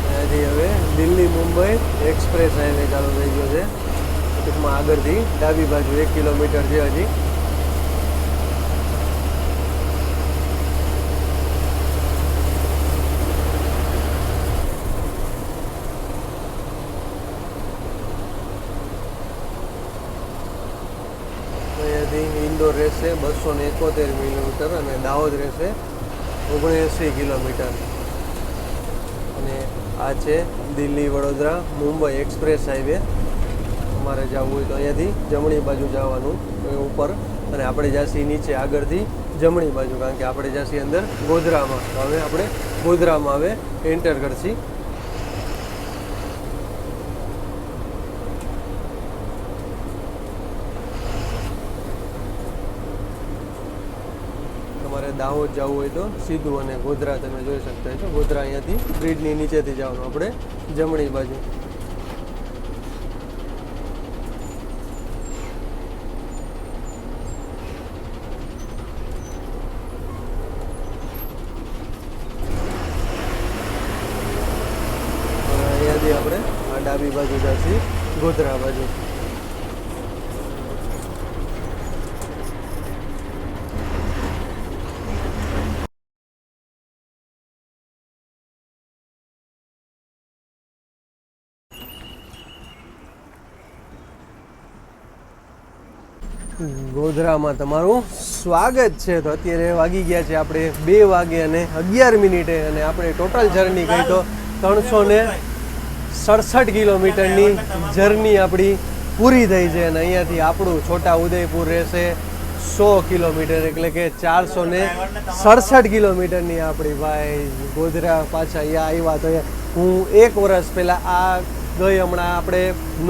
અહીંયાથી હવે દિલ્હી મુંબઈ એક્સપ્રેસ હાઈવે ચાલુ થઈ ગયો છે. ટૂંકમાં આગળથી ડાબી બાજુ 1 કિલોમીટર છે હજી. ઇન્દોર રહેશે 271 કિલોમીટર અને દાહોદ રહેશે 79 કિલોમીટર. અને આ છે દિલ્હી વડોદરા મુંબઈ એક્સપ્રેસ હાઈવે. તમારે જવું હોય તો અહીંયાથી જમણી બાજુ જવાનું ઉપર. અને આપણે જઈશું નીચે આગળથી જમણી બાજુ, કારણ કે આપણે જઈશું અંદર ગોધરામાં. તો હવે આપણે ગોધરામાં હવે એન્ટર કરશી. તમારે દાહોદ જવું હોય તો સીધું અને ગોધરા તમે જોઈ શકતા છો. ગોધરા અહીંયાથી બ્રિજની નીચેથી જવાનું આપણે જમણી બાજુ. અહીંયાથી આપણે આ ડાબી બાજુ જઈશું ગોધરા બાજુ. ગોધરામાં તમારું સ્વાગત છે. તો અત્યારે વાગી ગયા છે આપણે 2 વાગે અને 11 મિનિટે અને આપણે ટોટલ જર્ની કહી તો 367 કિલોમીટરની જર્ની આપણી પૂરી થઈ છે. અને અહીંયાથી આપણું છોટા ઉદયપુર રહેશે 100 કિલોમીટર, એટલે કે 467 કિલોમીટરની આપણી ભાઈ ગોધરા પાછા અહીંયા આવ્યા. તો હું 1 વર્ષ પહેલાં આ ગઈ હમણાં આપણે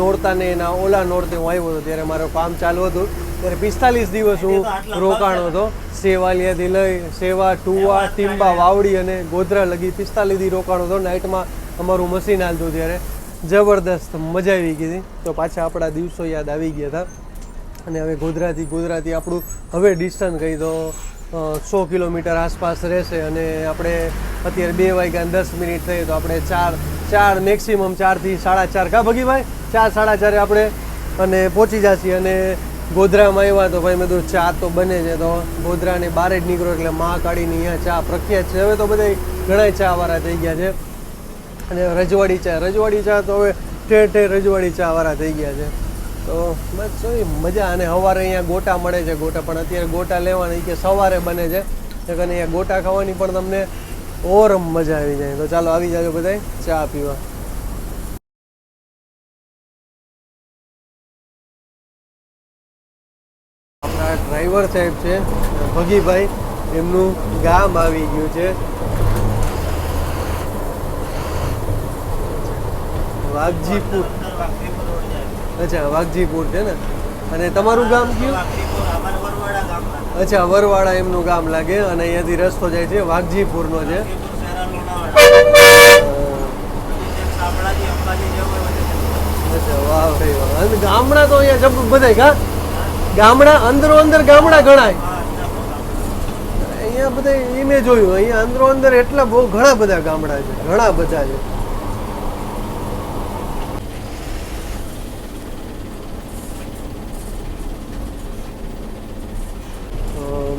નોરતાને એના ઓલા નોરતે હું આવ્યો હતો ત્યારે મારું કામ ચાલુ હતું. ત્યારે 45 દિવસ હું રોકાણો હતો. સેવાલિયાથી લઈ સેવા, ટુવા, ટીંબા, વાવડી અને ગોધરા લગી 45 દી રોકાણો હતો. નાઇટમાં અમારું મશીન હાલતું ત્યારે જબરદસ્ત મજા આવી ગઈ હતી. તો પાછા આપણા દિવસો યાદ આવી ગયા હતા. અને હવે ગોધરાથી આપણું હવે ડિસ્ટન્સ કહી તો 100 કિલોમીટર આસપાસ રહેશે. અને આપણે અત્યારે 2 વાગ્યા 10 મિનિટ થઈ તો આપણે 4 મેક્સિમમ 4 થી 4:30 કા ભગીભાઈ 4-4:30 આપણે અને પહોંચી જશે. અને ગોધરામાં આવ્યા તો ભાઈ મેં કીધું ચા તો બને છે. તો ગોધરાની બહાર જ નીકળો એટલે મહાકાળીની અહીંયા ચા પ્રખ્યાત છે. હવે તો બધા ઘણા ચાવાળા થઈ ગયા છે. અને રજવાડી ચા તો હવે ઠેર રજવાડી ચાવાળા થઈ ગયા છે. તો બસ મજા. અને સવારે અહીંયા ગોટા મળે છે. ગોટા પણ અત્યારે ગોટા લેવાની કે સવારે બને છે, એટલે અહીંયા ગોટા ખાવાની પણ તમને ઓર મજા આવી જાય. તો ચાલો આવી જાજો બધાય ચા પીવા. આપણા ડ્રાઈવર સાહેબ છે ભગીભાઈ, એમનું ગામ આવી ગયું છે વાઘજીપુર. અચ્છા વાઘજીપુર છે ને. અને તમારું ગામ કયું? અચ્છા વરવાડા એમનું ગામ લાગે. અને અહીંયાથી રસ્તો જાય છે વાઘજીપુરનો છે. અચ્છા વાહ ભાઈ વાહ. અને ગામડા તો અહીંયા બધા કા ગામડા અંદર ગામડા ગણાય અહીંયા બધા. એ મેં જોયું અહીંયા અંદર એટલા બહુ ઘણા બધા ગામડા છે, ઘણા બધા છે.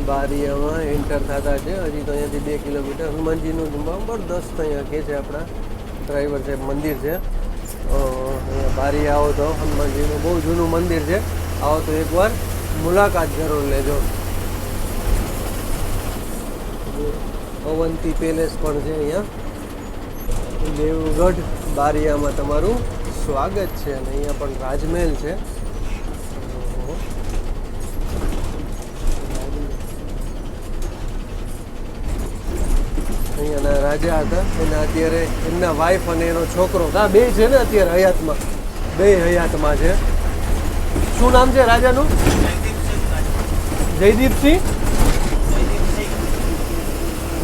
બારિયામાં એન્ટર થતા છે. હજી તો અહીંયાથી 2 કિલોમીટર હનુમાનજીનું જબરદસ્ત અહીંયા કે છે આપણા ડ્રાઈવર સાહેબ મંદિર છે. અહીંયા બારી આવો તો હનુમાનજીનું બહુ જૂનું મંદિર છે. આવો તો એકવાર મુલાકાત જરૂર લેજો. અવંતી પેલેસ પણ છે અહીંયા. દેવગઢ બારિયામાં તમારું સ્વાગત છે. અને અહીંયા પણ રાજમહેલ છે. અહીંયાના રાજા હતા. એના અત્યારે એમના વાઈફ અને એનો છોકરો બે છે ને અત્યારે હયાતમાં. બે હયાતમાં છે. શું નામ છે રાજાનું? જયદીપસિંહ.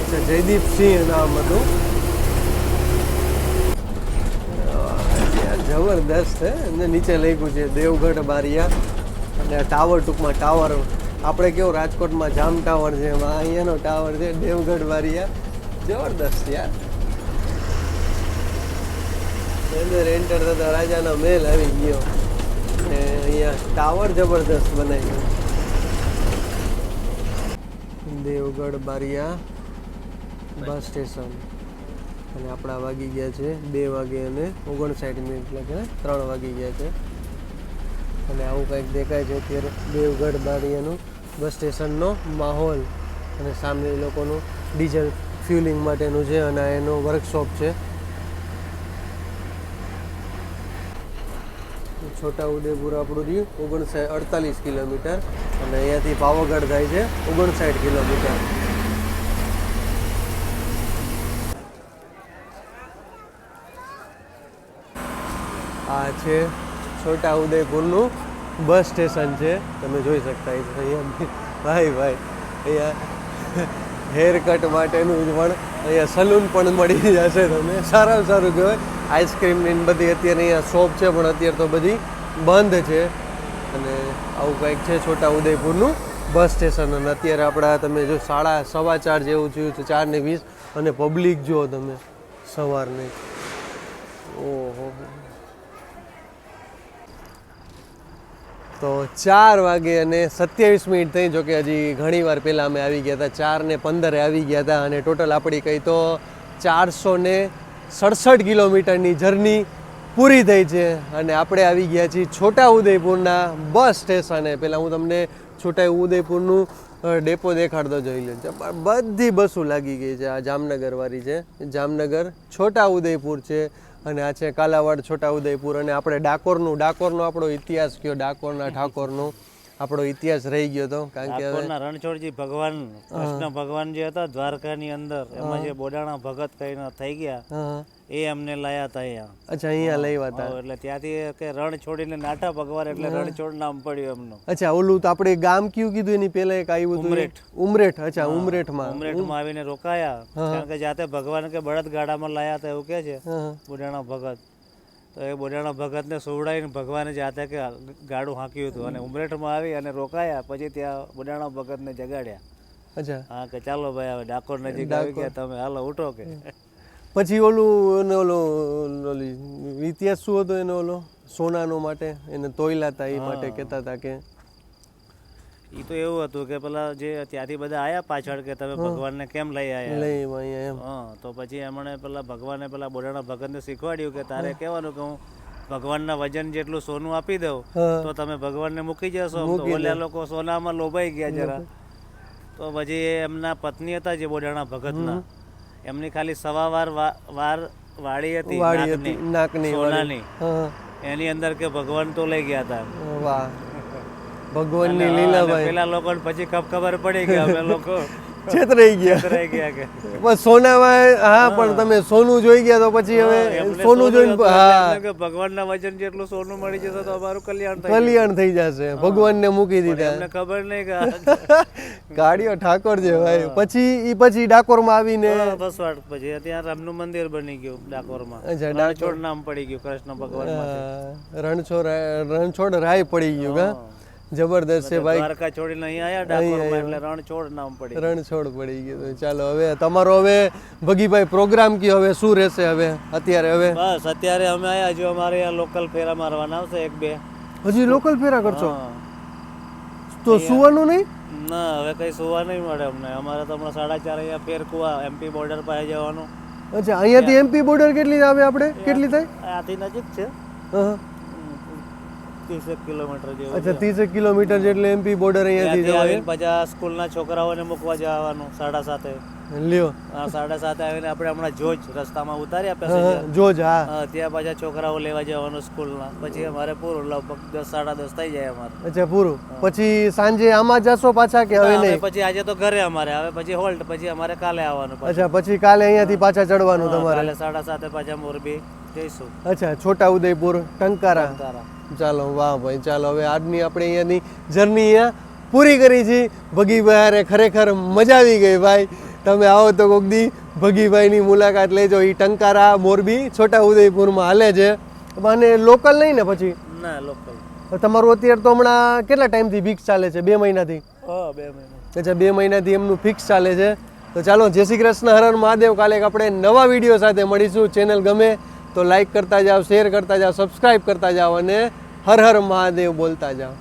અચ્છા જયદીપસિંહ નામ હતું. જબરદસ્ત છે. એમને નીચે લખ્યું છે દેવગઢ બારિયા. અને આ ટાવર, ટૂંકમાં ટાવર આપણે કેવું રાજકોટમાં જામ ટાવર છે, એમાં અહીંયાનો ટાવર છે દેવગઢ બારિયા. જબરદસ્ત યાર. અંદર એન્ટર થતા રાજાનો મહેલ આવી ગયો. અને અહીંયા ટાવર જબરદસ્ત બનાવ્યું. Devgadh Bariya bus station. અને આપણા વાગી ગયા છે 2 વાગે અને 59 મિનિટ, એટલે કે 3 વાગી ગયા છે. અને આવું કંઈક દેખાય છે અત્યારે દેવગઢ બારિયાનું બસ સ્ટેશનનો માહોલ. અને સામે એ લોકોનું ડીઝલ ફ્યુલિંગ માટેનું છે. અને એનો વર્કશોપ છે. છોટા ઉદેપુર આપણું રહ્યું 48 કિલોમીટર. અને અહીંયાથી પાવાગઢ થાય છે 59 કિલોમીટર. આ છે છોટા ઉદેપુરનું બસ સ્ટેશન છે. તમે જોઈ શકતા છો અહીંયા ભાઈ અહીંયા હેર કટ માટેનું જ પણ અહીંયા સલૂન પણ મળી જશે તમને. સારામાં સારું કહેવાય. આઈસ્ક્રીમની ને બધી અત્યારે અહીંયા શોપ છે પણ અત્યારે તો બધી બંધ છે. અને આવું કંઈક છે છોટા ઉદયપુરનું બસ સ્ટેશન. અને અત્યારે આપણા તમે જો 4:15 જેવું થયું છે, 4:20, અને પબ્લિક જુઓ તમે સવારની. ઓહો, તો 4 વાગે અને 27 મિનિટ થઈ. જો કે હજી ઘણી વાર પહેલાં અમે આવી ગયા હતા, 4:15 આવી ગયા હતા. અને ટોટલ આપણી કંઈ તો 467 કિલોમીટરની જર્ની પૂરી થઈ છે. અને આપણે આવી ગયા છીએ છોટા ઉદયપુરના બસ સ્ટેશને. પહેલાં હું તમને છોટા ઉદયપુરનું ડેપો દેખાડતો જોઈ લે. બધી બસો લાગી ગઈ છે. આ જામનગરવાળી છે, જામનગર છોટા ઉદયપુર છે. અને આ છે કાલાવાડ છોટા ઉદયપુર. અને આપણે ડાકોરનો આપણો ઇતિહાસ કયો, ડાકોરના ઠાકોરનો આપણો ઇતિહાસ રહી ગયો હતો. કારણ કે ડાકોરના રણછોડજી ભગવાન કૃષ્ણ ભગવાન જે હતા દ્વારકાની અંદર, એમાં જે બોડાણા ભગત કઈને થઈ ગયા, એ અમને લાયા હતા અહીંયા. અચ્છા, અહીંયા લઈ હતા. એટલે ત્યાંથી કે રણ છોડીને નાઠા ભગવાન એટલે રણછોડ નામ પડ્યું એમનું. અચ્છા, ઓલું તો આપણે ગામ કયું કીધું એની પહેલા એક આવ્યું હતું, ઉમરેઠ. અચ્છા, ઉમરેઠમાં આવીને રોકાયા. કારણ કે જાતે ભગવાન કે બળદ ગાડામાં લાયા હતા એવું કે છે બોડાણા ભગત. તો એ બોડાણા ભગતને સુવડાવીને ભગવાને જાતે કે ગાડું હાંક્યું હતું. અને ઉમરેઠમાં આવી અને રોકાયા. પછી ત્યાં બોડાણા ભગતને જગાડ્યા. અચ્છા, હા, કે ચાલો ભાઈ હવે ડાકોર નજીક આવી ગયા તમે, હાલો ઉઠો કે. પછી ઓલું ઇતિહાસ શું હતો એનો? ઓલો સોનાનો માટે એને તોયલા હતા એ માટે કહેતા હતા કે એ તો એવું હતું કે પેલા જે ત્યાંથી બધા આયા પાછળ કે તમે ભગવાનને કેમ લઈ આયા. હા, તો પછી એમણે પેલા ભગવાને પેલા બોડાણા ભગતને શીખવાડ્યું કે તારે કહેવાનું કે હું ભગવાનના વજન જેટલું સોનું આપી દઉં તો તમે ભગવાનને મૂકી જશો. તો ઓલા લોકો સોનામાં લોભાઈ ગયા જરા. તો પછી એમના પત્ની હતા જે બોડાણા ભગતના, એમની ખાલી સવા વાર વાળી હતી નાકની સોનાની, એની અંદર કે ભગવાન તો લઈ ગયા હતા. વાહ, ભગવાનની લીલા ભાઈ. પેલા લોકોને પછી ખબર પડી કે અમે લોકો છેતરાઈ ગયા કે બસ સોનામાં. હા, પણ તમે સોનું જોઈ ગયા તો પછી હવે સોનું જોઈને ભગવાનના વચન જેટલું સોનું મળી જશે તો અમારું કલ્યાણ થઈ જશે. ભગવાનને મૂકી દીધા. એમને ખબર નહીં કે ગાડીઓ ઠાકોર છે ભાઈ. પછી ડાકોરમાં આવીને બસવાડ પછી ત્યાં રામનું મંદિર બની ગયું ડાકોરમાં. રણછોડ નામ પડી ગયું કૃષ્ણ ભગવાન. રણછોડ રાય પડી ગયું. હા, જબરદસ્ત છે ભાઈ. દ્વારકા છોડીને અહીંયા આયા ડાકોરમાં એટલે રણછોડ નામ પડી ગયું. ચાલો હવે તમારો હવે ભગીભાઈ પ્રોગ્રામ કયો, હવે શું રહેશે હવે અત્યારે? હવે બસ અત્યારે અમે આયા જો અમારે અહીંયા લોકલ ફેરા મારવાના આવશે 1-2. હજી લોકલ ફેરા કરશો તો સુવાનું નહીં? ના, હવે કઈ સુવા નહીં મળે અમને. અમારે તો હમણાં 4:30 અહીંયા ફેરકુવા એમપી બોર્ડર પાસે જવાનું. અચ્છા, અહીંયાથી એમપી બોર્ડર કેટલી આવે આપણે? કેટલી થાય? આથી નજીક છે, 30 કિલોમીટર જેવું. અચ્છા, 30 કિલોમીટર જેટલે એમપી બોર્ડર અહીંયાથી જવાય. પછી સ્કૂલના છોકરાઓને મૂકવા જવાનું 7:30. લ્યો, 7:30 આવીને આપણે હમણાં જોજ રસ્તામાં ઉતાર્યા પેસેન્જર જોજ. હા, ત્યાં પાછા છોકરાઓ લેવા જવાનું સ્કૂલના. પછી અમારે પૂરું લગભગ 10-10:30 થઈ જાય અમારે. અચ્છા, પૂરું. પછી સાંજે આમાં જશો પાછા કે હવે નહીં? પછી આજે તો ઘરે અમારે હવે પછી હોલ્ટ. પછી અમારે કાલે આવવાનું. અચ્છા, પછી કાલે અહીંયાથી પાછા ચડવાનું તમારે? કાલે 7:30 પાછા મોરબી જઈશું. અચ્છા, છોટા ઉદયપુર ટંકારા. ચાલો, વાહ ભાઈ. ચાલો, હવે આજની આપણે અહીંયાની જર્ની અહીંયા પૂરી કરી છે. ભગીભાઈ ખરેખર મજા આવી ગઈ ભાઈ. તમે આવો તો કોક દી ભગીભાઈની મુલાકાત લેજો. એ ટંકારા મોરબી છોટા ઉદયપુરમાં હાલે છે. અને લોકલ નહીં ને? પછી ના, લોકલ. તમારું અત્યારે તો હમણાં કેટલા ટાઈમથી ફિક્સ ચાલે છે? 2 મહિનાથી? 2 મહિના. અચ્છા, 2 મહિનાથી એમનું ફિક્સ ચાલે છે. તો ચાલો, જય શ્રી કૃષ્ણ, હર હર મહાદેવ. કાલે આપણે નવા વિડીયો સાથે મળીશું. ચેનલ ગમે તો લાઈક કરતા જાઓ, શેર કરતા જાઓ, સબસ્ક્રાઈબ કરતા જાઓ અને હર હર મહાદેવ બોલતા જાઓ.